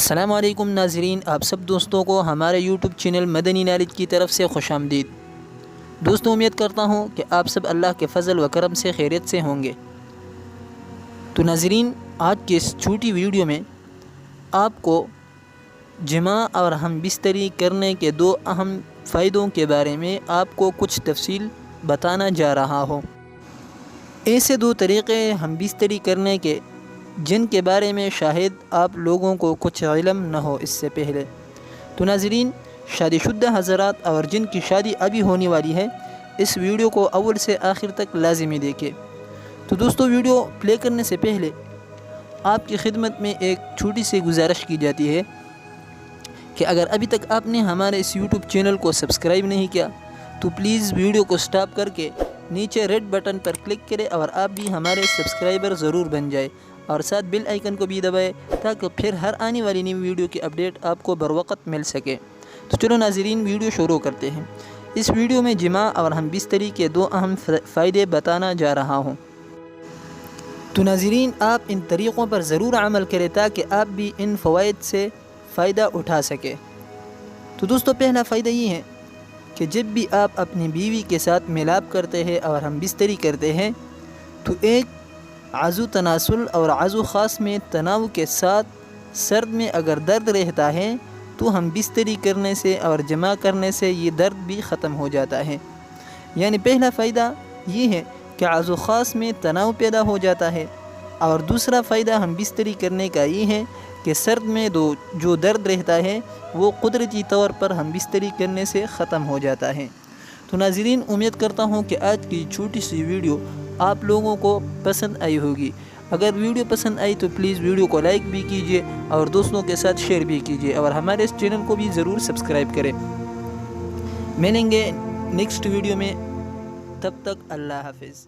السلام علیکم ناظرین، آپ سب دوستوں کو ہمارے یوٹیوب چینل مدنی نالج کی طرف سے خوش آمدید۔ دوستوں، امید کرتا ہوں کہ آپ سب اللہ کے فضل و کرم سے خیریت سے ہوں گے۔ تو ناظرین، آج کی اس چھوٹی ویڈیو میں آپ کو جماع اور ہم بستری کرنے کے دو اہم فائدوں کے بارے میں آپ کو کچھ تفصیل بتانا جا رہا ہوں۔ ایسے دو طریقے ہم بستری کرنے کے جن کے بارے میں شاید آپ لوگوں کو کچھ علم نہ ہو اس سے پہلے۔ تو ناظرین، شادی شدہ حضرات اور جن کی شادی ابھی ہونے والی ہے، اس ویڈیو کو اول سے آخر تک لازمی دیکھیں۔ تو دوستو، ویڈیو پلے کرنے سے پہلے آپ کی خدمت میں ایک چھوٹی سی گزارش کی جاتی ہے کہ اگر ابھی تک آپ نے ہمارے اس یوٹیوب چینل کو سبسکرائب نہیں کیا تو پلیز ویڈیو کو سٹاپ کر کے نیچے ریڈ بٹن پر کلک کریں اور آپ بھی ہمارے سبسکرائبر ضرور بن جائے، اور ساتھ بیل آئیکن کو بھی دبائیں تاکہ پھر ہر آنے والی نئی ویڈیو کی اپڈیٹ آپ کو بروقت مل سکے۔ تو چلو ناظرین، ویڈیو شروع کرتے ہیں۔ اس ویڈیو میں جماع اور ہم بستری کے دو اہم فائدے بتانا جا رہا ہوں۔ تو ناظرین، آپ ان طریقوں پر ضرور عمل کریں تاکہ آپ بھی ان فوائد سے فائدہ اٹھا سکیں۔ تو دوستو، پہلا فائدہ یہ ہے کہ جب بھی آپ اپنی بیوی کے ساتھ ملاپ کرتے ہیں اور ہم بستری کرتے ہیں تو ایک عضو تناسل اور عضو خاص میں تناؤ کے ساتھ سرد میں اگر درد رہتا ہے تو ہم بستری کرنے سے اور جماع کرنے سے یہ درد بھی ختم ہو جاتا ہے۔ یعنی پہلا فائدہ یہ ہے کہ عضو خاص میں تناؤ پیدا ہو جاتا ہے، اور دوسرا فائدہ ہم بستری کرنے کا یہ ہے کہ سرد میں جو درد رہتا ہے وہ قدرتی طور پر ہم بستری کرنے سے ختم ہو جاتا ہے۔ تو ناظرین، امید کرتا ہوں کہ آج کی چھوٹی سی ویڈیو آپ لوگوں کو پسند آئی ہوگی۔ اگر ویڈیو پسند آئی تو پلیز ویڈیو کو لائک بھی کیجیے اور دوستوں کے ساتھ شیئر بھی کیجیے، اور ہمارے اس چینل کو بھی ضرور سبسکرائب کریں۔ ملیں گے نیکسٹ ویڈیو میں، تب تک اللہ حافظ۔